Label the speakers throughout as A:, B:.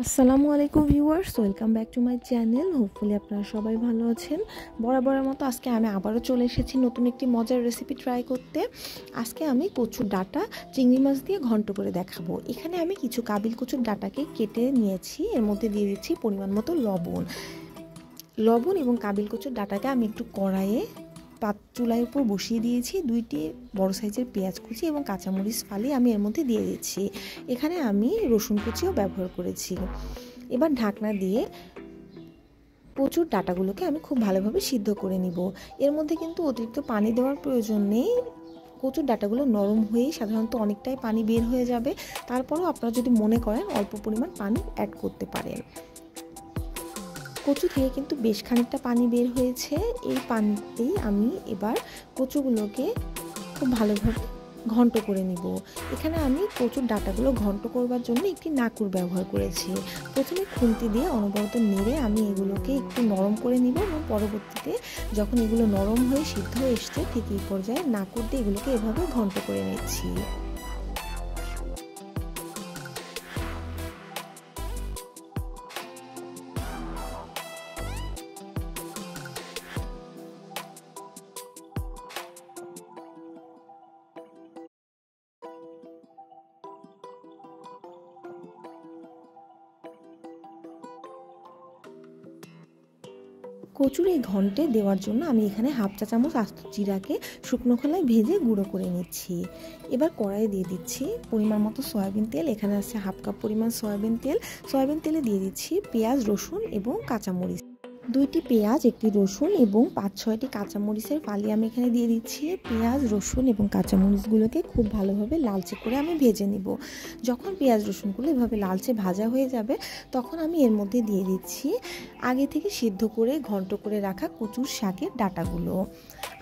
A: আসসালামু আলাইকুম viewers, welcome back to my channel. Hopefully আপনারা সবাই ভালো আছেন। বরাবরের মতো আজকে আমি আবারও চলে এসেছি নতুন একটি মজার রেসিপি ট্রাই করতে। আজকে আমি কচুর ডাঁটা চিংড়ি মাছ দিয়ে ঘন্ট করে দেখাবো। এখানে আমি কিছু কাবিল কচুর ডাঁটাকে কেটে নিয়েছি, এর মধ্যে দিয়ে দিচ্ছি পরিমাণ মতো লবণ এবং কাবিল কচুর ডাঁটাকে আমি একটু কড়াইয়ে চুলার উপর বসিয়ে দিয়েছি। 2টি বড় সাইজের পেঁয়াজ কুচি এবং কাঁচামরিচ ফালি আমি এর মধ্যে দিয়ে দিচ্ছি। এখানে আমি রসুন কুচিও ব্যবহার করেছি। এবার ঢাকনা দিয়ে কচুর ডাঁটাগুলোকে আমি খুব ভালোভাবে সিদ্ধ করে নিব। এর মধ্যে কিন্তু অতিরিক্ত পানি দেওয়ার প্রয়োজন নেই। কচুর ডাঁটাগুলো নরম হয়েই সাধারণত অনেকটাই পানি বের হয়ে যাবে। তারপরেও আপনারা যদি মনে করেন অল্প পরিমাণ পানি অ্যাড করতে পারেন। কচু থেকে কিন্তু বেশ খানিকটা পানি বের হয়েছে। এই পানিতেই আমি এবার কচুগুলোকে খুব ভালোভাবে ঘন্ট করে নিব। এখানে আমি কচুর ডাঁটাগুলো ঘন্ট করবার জন্য একটি নাকুর ব্যবহার করেছি। প্রথমে খুন্তি দিয়ে অনবরত নেড়ে আমি এগুলোকে একটু নরম করে নিব এবং পরবর্তীতে যখন এগুলো নরম হয়ে সিদ্ধ হয়ে এসছে ঠিক এই পর্যায়ে নাকুর দিয়ে এগুলোকে এভাবে ঘন্ট করে নিচ্ছি। কচুর এই ঘন্টে দেওয়ার জন্য আমি এখানে হাফ চা চামচ আস্ত জিরাকে শুকনো খোলায় ভেজে গুঁড়ো করে নিচ্ছি। এবার কড়াইয়ে দিয়ে দিচ্ছি পরিমাণ মতো সয়াবিন তেল। এখানে আছে হাফ কাপ পরিমাণ সয়াবিন তেলে দিয়ে দিচ্ছি পেঁয়াজ, রসুন এবং কাঁচামরিচ। 2টি পেঁয়াজ, 1টি রসুন এবং 5-6টি কাঁচামরিচের ফালি আমি এখানে দিয়ে দিচ্ছি। পেঁয়াজ, রসুন এবং কাঁচামরিচগুলোকে খুব ভালোভাবে লালচে করে আমি ভেজে নিব। যখন পেঁয়াজ রসুনগুলো এভাবে লালচে ভাজা হয়ে যাবে তখন আমি এর মধ্যে দিয়ে দিচ্ছি আগে থেকে সিদ্ধ করে ঘন্ট করে রাখা কচুর শাকের ডাঁটাগুলো।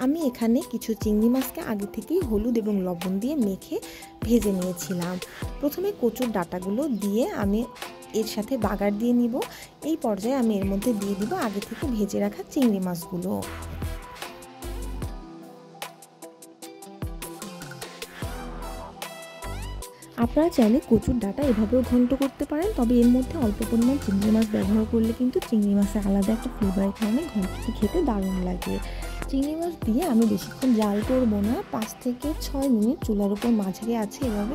A: আমি এখানে কিছু চিংড়ি মাছকে আগে থেকেই হলুদ এবং লবণ দিয়ে মেখে ভেজে নিয়েছিলাম। প্রথমে কচুর ডাঁটাগুলো দিয়ে আমি এর সাথে বাগার দিয়ে নিব। এই পর্যায়ে আমি এর মধ্যে দিয়ে দিব আগে থেকে ভেজে রাখা চিংড়ি মাছগুলো। আপনারা চাইলে কচুর ডাঁটা এভাবেও ঘন্ট করতে পারেন, তবে এর মধ্যে অল্প পরিমাণ চিংড়ি মাছ ব্যবহার করলে কিন্তু চিংড়ি মাছের আলাদা একটা ফ্লেভারের কারণে ঘন্টটি খেতে দারুণ লাগে। চিংড়ি মাছ দিয়ে আমি বেশিক্ষণ জাল করব না, 5 থেকে 6 মিনিট চুলার উপর মাঝারি আছে এভাবে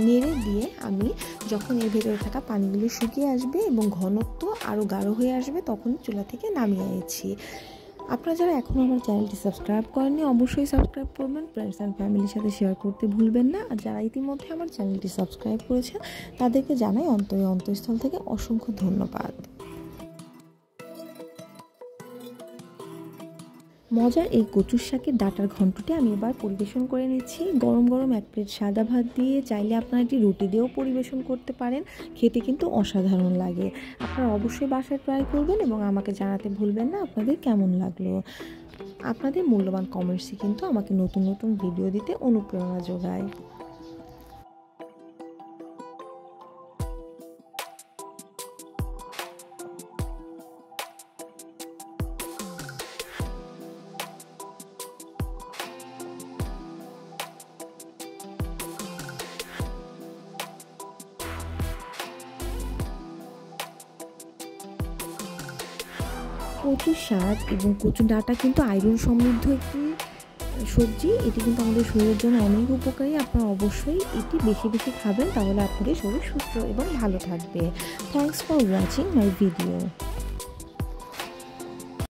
A: নেড়ে দিয়ে আমি যখন এর ভেতরে থাকা পানিগুলো শুকিয়ে আসবে এবং ঘনত্ব আরও গাঢ় হয়ে আসবে তখন চুলা থেকে নামিয়ে নিয়েছি। আপনারা যারা এখনও আমার চ্যানেলটি সাবস্ক্রাইব করেননি অবশ্যই সাবস্ক্রাইব করবেন, ফ্রেন্ডস অ্যান্ড ফ্যামিলির সাথে শেয়ার করতে ভুলবেন না। আর যারা ইতিমধ্যে আমার চ্যানেলটি সাবস্ক্রাইব করেছেন তাদেরকে জানাই অন্তঃস্থল থেকে অসংখ্য ধন্যবাদ। মজার এই কচুর শাকের ডাঁটার ঘন্টটি আমি এবার পরিবেশন করে নিচ্ছি গরম গরম 1 প্লেট সাদা ভাত দিয়ে। চাইলে আপনারা এটি রুটি দিয়েও পরিবেশন করতে পারেন, খেতে কিন্তু অসাধারণ লাগে। আপনারা অবশ্যই বাসায় ট্রাই করবেন এবং আমাকে জানাতে ভুলবেন না আপনাদের কেমন লাগলো। আপনাদের মূল্যবান কমেন্টসই কিন্তু আমাকে নতুন নতুন ভিডিও দিতে অনুপ্রেরণা যোগায়। কচুর শাক এবং কচুর ডাঁটা কিন্তু আয়রন সমৃদ্ধ একটি সবজি। এটি কিন্তু আমাদের শরীরের জন্য অনেক উপকারী। আপনারা অবশ্যই এটি বেশি বেশি খাবেন, তাহলে আপনাদের শরীর সুস্থ এবং ভালো থাকবে। Thanks for watching my video.